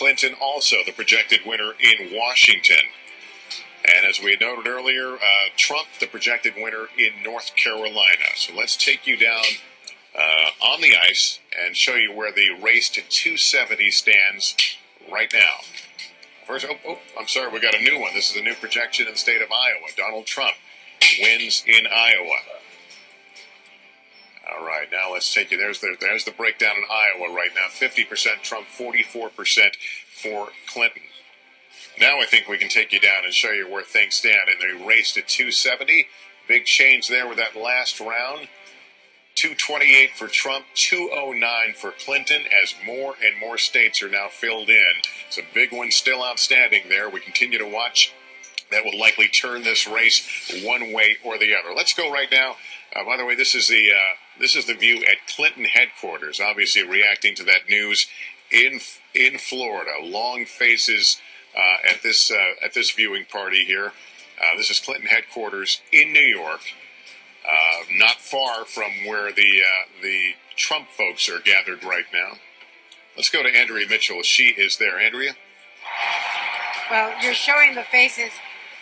Clinton, also the projected winner in Washington. And as we had noted earlier, Trump, the projected winner in North Carolina. So let's take you down on the ice and show you where the race to 270 stands right now. First, I'm sorry, we got a new one. This is a new projection in the state of Iowa. Donald Trump wins in Iowa. All right, now let's take you. There's the breakdown in Iowa right now. 50% Trump, 44% for Clinton. Now I think we can take you down and show you where things stand in the race to 270. Big change there with that last round. 228 for Trump, 209 for Clinton, as more and more states are now filled in. It's a big one still outstanding there. We continue to watch. That will likely turn this race one way or the other. Let's go right now. By the way, this is the view at Clinton headquarters, obviously reacting to that news in Florida. Long faces at this viewing party here. This is Clinton headquarters in New York, not far from where the Trump folks are gathered right now. Let's go to Andrea Mitchell. She is there. Andrea? Well, you're showing the faces,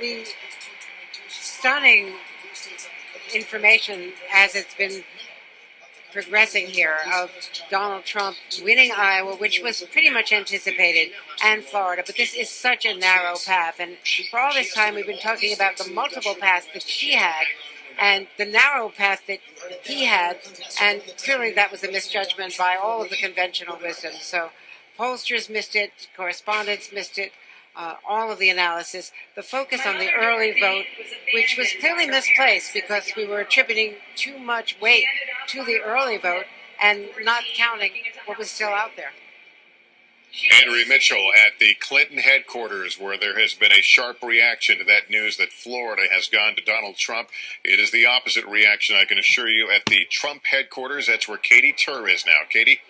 the stunning information as it's been progressing here of Donald Trump winning Iowa, which was pretty much anticipated, and Florida. But this is such a narrow path. And for all this time, we've been talking about the multiple paths that she had and the narrow path that he had. And clearly that was a misjudgment by all of the conventional wisdom. So pollsters missed it, correspondents missed it, all of the analysis, the focus on the early vote, which was clearly misplaced because we were attributing too much weight to the early vote and not counting what was still out there. Andrea Mitchell at the Clinton headquarters, where there has been a sharp reaction to that news that Florida has gone to Donald Trump. It is the opposite reaction, I can assure you, at the Trump headquarters. That's where Katie Tur is now. Katie?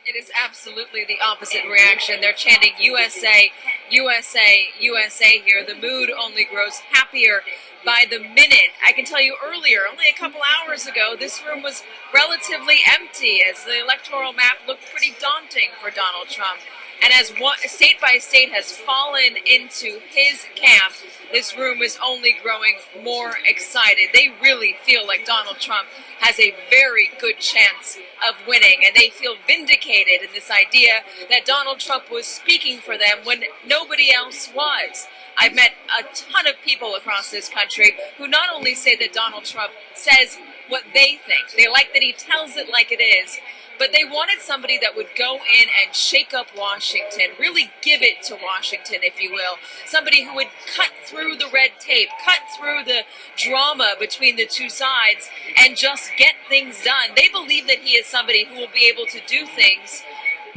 It is absolutely the opposite reaction. They're chanting USA, USA, USA here. The mood only grows happier by the minute. I can tell you earlier, only a couple hours ago, this room was relatively empty as the electoral map looked pretty daunting for Donald Trump. And as state by state has fallen into his camp, this room is only growing more excited. They really feel like Donald Trump has a very good chance of winning, and they feel vindicated in this idea that Donald Trump was speaking for them when nobody else was. I've met a ton of people across this country who not only say that Donald Trump says what they think, they like that he tells it like it is, but they wanted somebody that would go in and shake up Washington, really give it to Washington, if you will. Somebody who would cut through the red tape, cut through the drama between the two sides, and just get things done. They believe that he is somebody who will be able to do things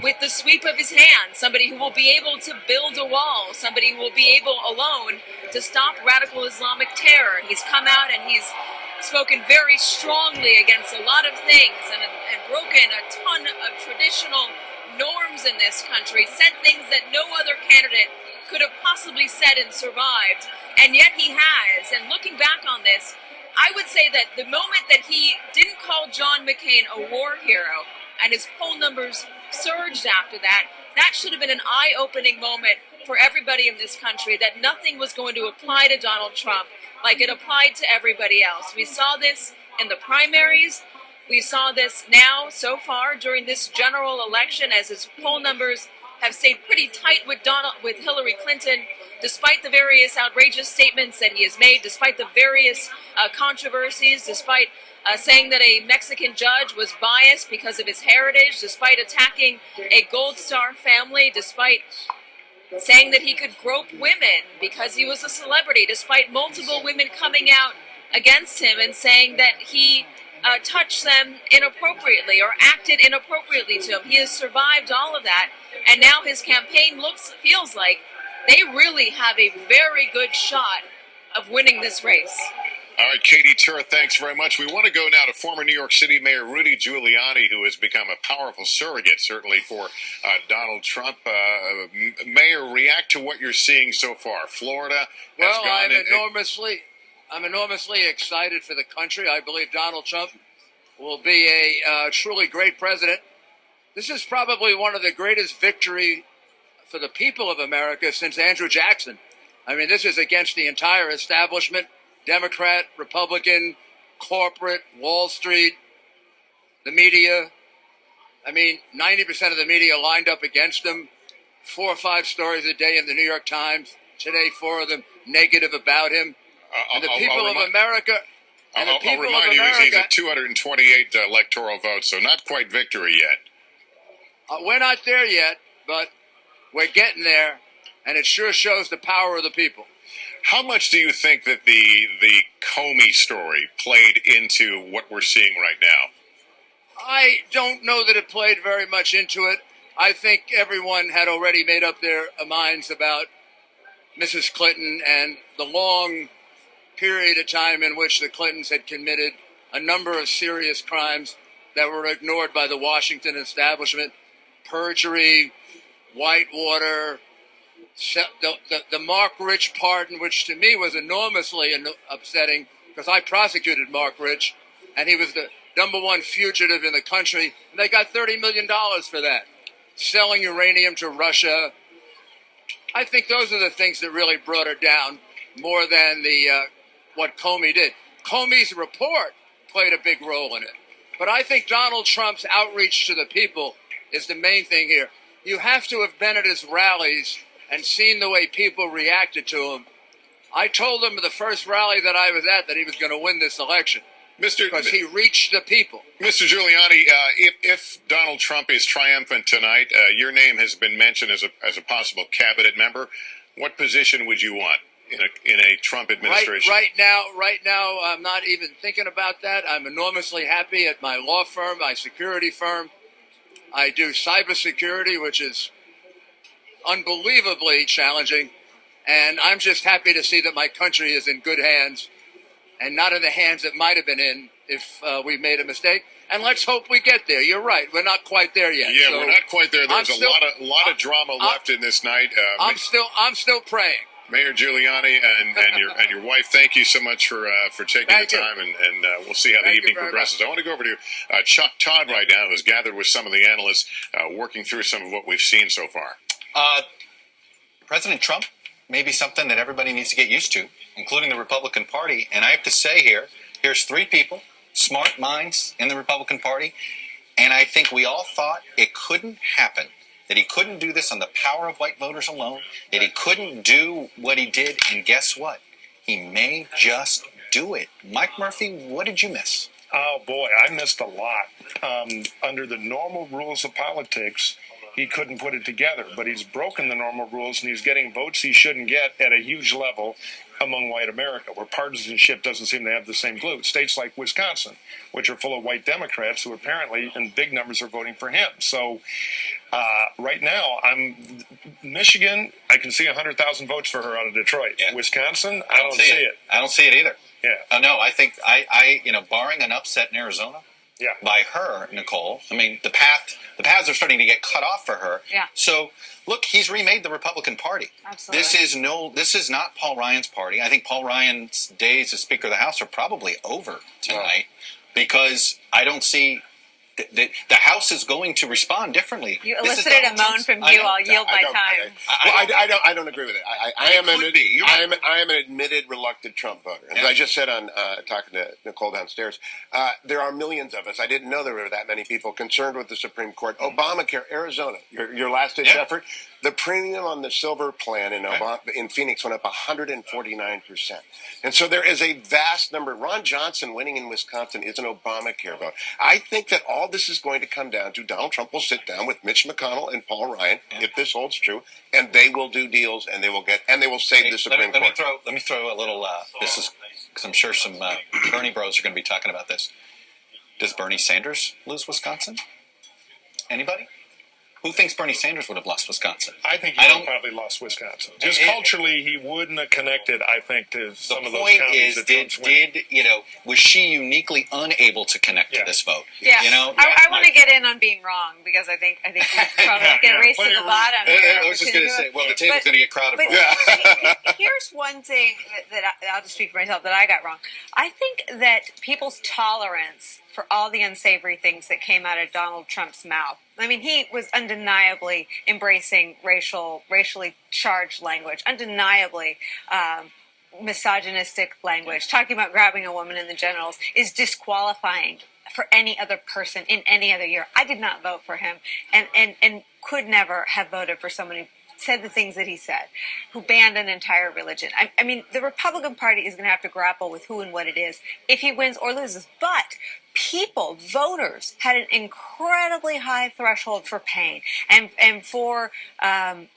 with the sweep of his hand, somebody who will be able to build a wall, somebody who will be able alone to stop radical Islamic terror. He's come out and he's spoken very strongly against a lot of things and broken a ton of traditional norms in this country, said things that no other candidate could have possibly said and survived, and yet he has. And looking back on this, I would say that the moment that he didn't call John McCain a war hero and his poll numbers surged after that, that should have been an eye-opening moment for everybody in this country, that nothing was going to apply to Donald Trump like it applied to everybody else. We saw this in the primaries. We saw this now, so far, during this general election, as his poll numbers have stayed pretty tight with Hillary Clinton, despite the various outrageous statements that he has made, despite the various controversies, despite saying that a Mexican judge was biased because of his heritage, despite attacking a Gold Star family, despite saying that he could grope women because he was a celebrity, despite multiple women coming out against him and saying that he touched them inappropriately or acted inappropriately to him. He has survived all of that, and now his campaign feels like they really have a very good shot of winning this race. All right, Katie Tur, thanks very much. We want to go now to former New York City Mayor Rudy Giuliani, who has become a powerful surrogate, certainly, for Donald Trump. Mayor, react to what you're seeing so far. Florida has gone... I'm enormously excited for the country. I believe Donald Trump will be a truly great president. This is probably one of the greatest victory for the people of America since Andrew Jackson. I mean, this is against the entire establishment, Democrat, Republican, corporate, Wall Street, the media. I mean, 90% of the media lined up against him. 4 or 5 stories a day in the New York Times. Today, 4 of them negative about him. And the people of America... I'll remind you, he's at 228 electoral votes, so not quite victory yet. We're not there yet, but we're getting there, and it sure shows the power of the people. How much do you think that the Comey story played into what we're seeing right now? I don't know that it played very much into it. I think everyone had already made up their minds about Mrs. Clinton and the long period of time in which the Clintons had committed a number of serious crimes that were ignored by the Washington establishment. Perjury, Whitewater, the Mark Rich pardon, which to me was enormously upsetting because I prosecuted Mark Rich, and he was the #1 fugitive in the country, and they got $30 million for that. Selling uranium to Russia. I think those are the things that really brought her down more than what Comey did. Comey's report played a big role in it. But I think Donald Trump's outreach to the people is the main thing here. You have to have been at his rallies and seen the way people reacted to him. I told him at the first rally that I was at that he was going to win this election. Because he reached the people. Mr. Giuliani, if Donald Trump is triumphant tonight, your name has been mentioned as a possible cabinet member. What position would you want in a Trump administration? Right now, I'm not even thinking about that. I'm enormously happy at my law firm, my security firm. I do cybersecurity, which is unbelievably challenging. And I'm just happy to see that my country is in good hands and not in the hands it might have been in if we made a mistake. And let's hope we get there. You're right. We're not quite there yet. Yeah, so we're not quite there. There's a lot of drama left in this night. I'm still praying. Mayor Giuliani and your wife, thank you so much for taking the time, and we'll see how the evening progresses. I want to go over to Chuck Todd right now, who's gathered with some of the analysts, working through some of what we've seen so far. President Trump may be something that everybody needs to get used to, including the Republican Party. And I have to say here's 3 people, smart minds in the Republican Party, and I think we all thought it couldn't happen, that he couldn't do this on the power of white voters alone, that he couldn't do what he did, and guess what? He may just do it. Mike Murphy, what did you miss? Oh, boy, I missed a lot. Under the normal rules of politics, he couldn't put it together, but he's broken the normal rules, and he's getting votes he shouldn't get at a huge level among white America, where partisanship doesn't seem to have the same glue. States like Wisconsin, which are full of white Democrats who apparently in big numbers are voting for him. So right now, Michigan, I can see 100,000 votes for her out of Detroit. Yeah. Wisconsin, I don't see it. I don't see it either. Yeah. No, I think barring an upset in Arizona, by her, Nicole. I mean, the paths are starting to get cut off for her. Yeah. So, look, he's remade the Republican Party. Absolutely. This is not Paul Ryan's party. I think Paul Ryan's days as Speaker of the House are probably over tonight because I don't see the House is going to respond differently. You elicited a moan from you. I'll yield my time. I don't agree with it. I am an admitted reluctant Trump voter. As I just said on talking to Nicole downstairs, there are millions of us. I didn't know there were that many people concerned with the Supreme Court. Obamacare, Arizona, your last-ditch effort. The premium on the silver plan in Phoenix went up 149%. And so there is a vast number. Ron Johnson winning in Wisconsin is an Obamacare vote. I think that all this is going to come down to Donald Trump will sit down with Mitch McConnell and Paul Ryan, if this holds true, and they will do deals, and they will save the Supreme Court. Let me throw a little. This is because I'm sure some Bernie bros are going to be talking about this. Does Bernie Sanders lose Wisconsin? Anybody? Who thinks Bernie Sanders would have lost Wisconsin? I think he would have probably lost Wisconsin. Just culturally, he wouldn't have connected, I think, to some of those counties that Trump's winning. Was she uniquely unable to connect to this vote? Yeah. I want to get in on being wrong because I think we probably get raced to the bottom. I was just going to say, the table's going to get crowded. Here's one thing that I'll just speak for myself that I got wrong. I think that people's tolerance for all the unsavory things that came out of Donald Trump's mouth. I mean, he was undeniably embracing racially charged language, undeniably misogynistic language. Talking about grabbing a woman in the genitals is disqualifying for any other person in any other year. I did not vote for him, and could never have voted for someone who said the things that he said, who banned an entire religion. I mean, the Republican Party is going to have to grapple with who and what it is if he wins or loses. But people, voters, had an incredibly high threshold for pain and for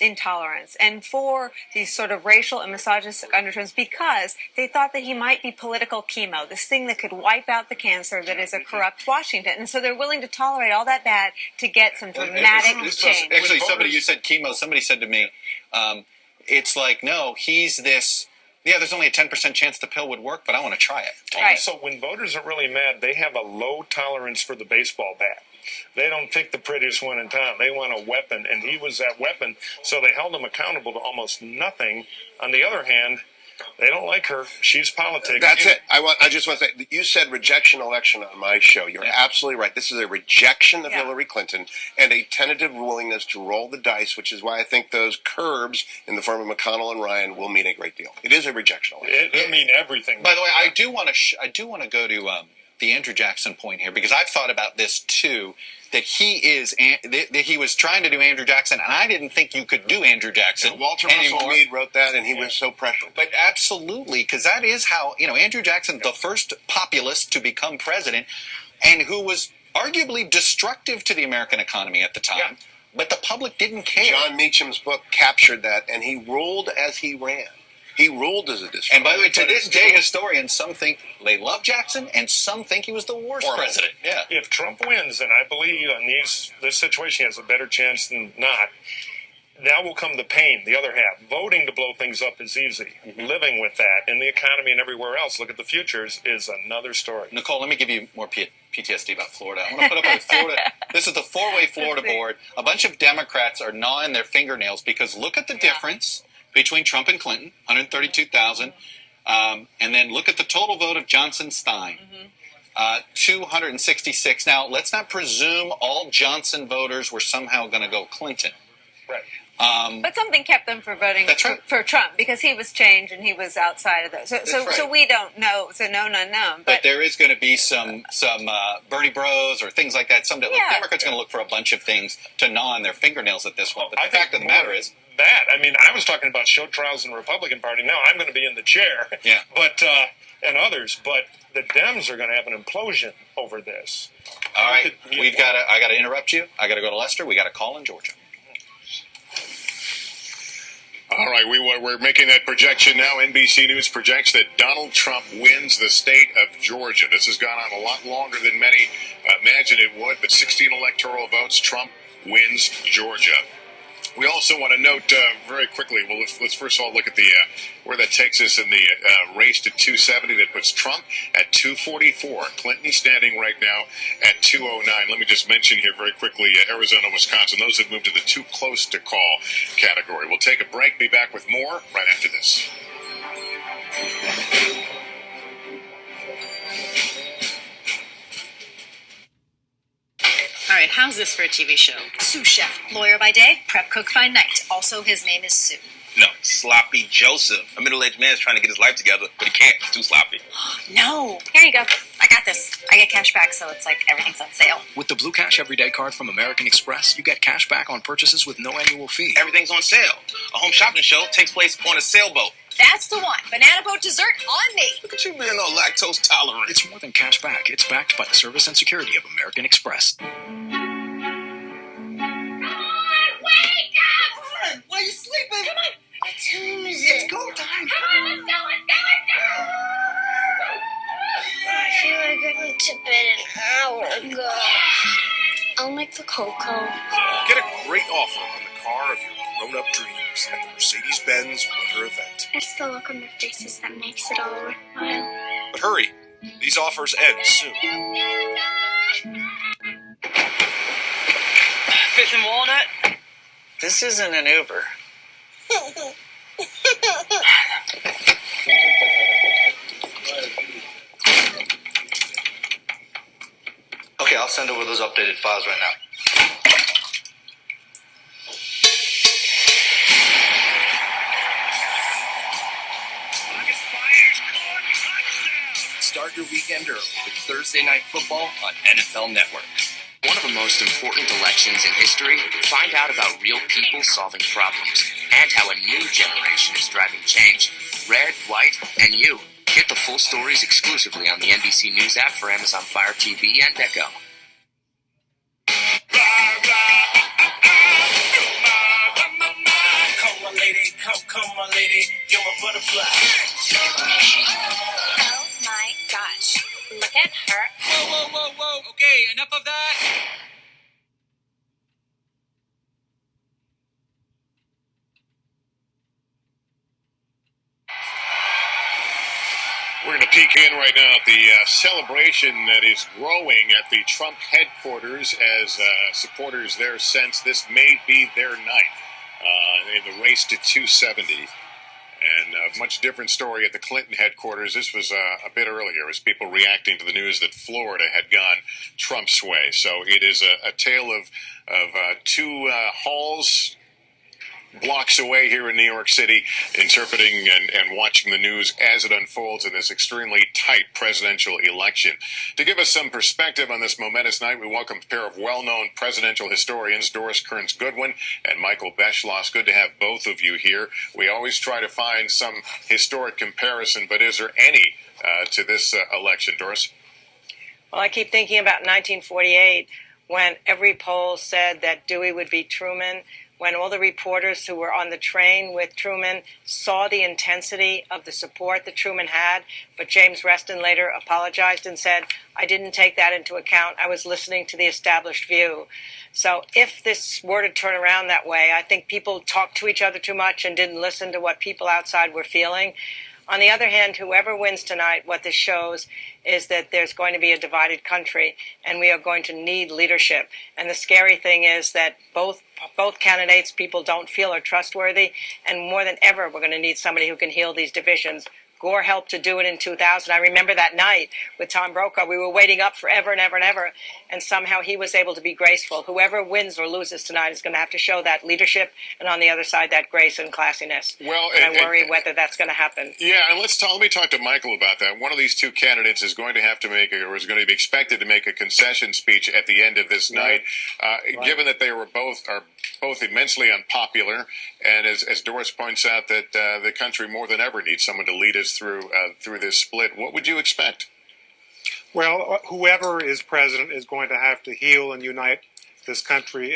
intolerance and for these sort of racial and misogynistic undertones because they thought that he might be political chemo, this thing that could wipe out the cancer that is a corrupt Washington. And so they're willing to tolerate all that bad to get some dramatic change. Actually, you said chemo. Somebody said to me, it's like, no, he's this. Yeah, there's only a 10% chance the pill would work, but I want to try it. Right. So when voters are really mad, they have a low tolerance for the baseball bat. They don't pick the prettiest one in town. They want a weapon, and he was that weapon, so they held him accountable to almost nothing. On the other hand, they don't like her. She's politics. That's it. I just want to say, you said rejection election on my show. You're absolutely right. This is a rejection of Hillary Clinton and a tentative willingness to roll the dice, which is why I think those curbs in the form of McConnell and Ryan will mean a great deal. It is a rejection election. It mean everything. By the way, I do want to go to the Andrew Jackson point here, because I've thought about this too. That he was trying to do Andrew Jackson, and I didn't think you could do Andrew Jackson. Yeah, Walter Russell Mead wrote that, and he was so pressured. But absolutely, because that is how Andrew Jackson, the first populist to become president, and who was arguably destructive to the American economy at the time. Yeah. But the public didn't care. John Meacham's book captured that, and he ruled as he ran. He ruled as a destroyer. And by the way, to this day, historians, some think they love Jackson, and some think he was the worst president. Yeah. If Trump wins, and I believe on this situation he has a better chance than not, now will come the pain, the other half. Voting to blow things up is easy. Mm-hmm. Living with that in the economy and everywhere else, look at the futures, is another story. Nicole, let me give you more PTSD about Florida. I want to put up a Florida. This is the four-way Florida board. A bunch of Democrats are gnawing their fingernails because look at the difference between Trump and Clinton, 132,000, and then look at the total vote of Johnson Stein, 266. Now, let's not presume all Johnson voters were somehow going to go Clinton. Right. But something kept them from voting for Trump because he was changed and he was outside of those. So we don't know. So no. But there is going to be some Bernie Bros or things like that. Someday, Democrats are going to look for a bunch of things to gnaw on their fingernails at this one. But the fact of the matter is, that. I mean, I was talking about show trials in the Republican Party. Now I'm going to be in the chair. Yeah. But and others. But the Dems are going to have an implosion over this. All right. I got to interrupt you. I got to go to Lester. We got a call in Georgia. All right, we're making that projection now. NBC News projects that Donald Trump wins the state of Georgia. This has gone on a lot longer than many imagined it would, but 16 electoral votes, Trump wins Georgia. We also want to note very quickly, well, let's first of all look at the where that takes us in the race to 270. That puts Trump at 244. Clinton standing right now at 209. Let me just mention here very quickly, Arizona, Wisconsin, those have moved to the too close to call category. We'll take a break, be back with more right after this. All right, how's this for a TV show? Sous chef, lawyer by day, prep cook by night. Also, his name is Sue. No, Sloppy Joseph. A middle-aged man is trying to get his life together, but he can't. He's too sloppy. No. Here you go. I got this. I get cash back, so it's like everything's on sale. With the Blue Cash Everyday Card from American Express, you get cash back on purchases with no annual fee. Everything's on sale. A home shopping show takes place on a sailboat. That's the one. Banana boat dessert on me. Look at you being all lactose tolerant. It's more than cash back. It's backed by the service and security of American Express. Why are you sleeping? Come on. What time is it? It's go time. Come on, let's go. I feel like I went to bed an hour ago. I'll make the cocoa. Get a great offer on the car of your grown-up dreams at the Mercedes-Benz winter event. It's the look on their faces that makes it all worthwhile. But hurry, these offers end soon. Fifth and Walnut? This isn't an Uber. I'll send over those updated files right now. Start your weekend early with Thursday Night Football on NFL Network. One of the most important elections in history, find out about real people solving problems and how a new generation is driving change. Red, white, and you. Get the full stories exclusively on the NBC News app for Amazon Fire TV and Echo. Come my lady, you're my butterfly. Oh my gosh. Look at her. Whoa. Okay, enough of that. We're going to peek in right now at the celebration that is growing at the Trump headquarters as supporters there sense this may be their night in the race to 270. And a much different story at the Clinton headquarters. This was a bit earlier as people reacting to the news that Florida had gone Trump's way. So it is a tale of two halls blocks away here in New York City, interpreting and watching the news as it unfolds in this extremely tight presidential election. To give us some perspective on this momentous night, we welcome a pair of well-known presidential historians, Doris Kearns Goodwin and Michael Beschloss. Good to have both of you here. We always try to find some historic comparison, but is there any to this election, Doris? Well, I keep thinking about 1948 when every poll said that Dewey would beat Truman, when all the reporters who were on the train with Truman saw the intensity of the support that Truman had, but James Reston later apologized and said, I didn't take that into account. I was listening to the established view. So if this were to turn around that way, I think people talked to each other too much and didn't listen to what people outside were feeling. On the other hand, whoever wins tonight, what this shows is that there's going to be a divided country, and we are going to need leadership. And the scary thing is that both candidates people don't feel are trustworthy, and more than ever, we're going to need somebody who can heal these divisions. Gore helped to do it in 2000. I remember that night with Tom Brokaw. We were waiting up forever and ever and ever, and somehow he was able to be graceful. Whoever wins or loses tonight is going to have to show that leadership, and on the other side, that grace and classiness. Well, and I worry whether that's going to happen. Yeah, and let me talk to Michael about that. One of these two candidates is going to have to make, or is going to be expected to make a concession speech at the end of this night. Given that they are both immensely unpopular, and as Doris points out, that the country more than ever needs someone to lead us through this split. What would you expect? Well, whoever is president is going to have to heal and unite this country.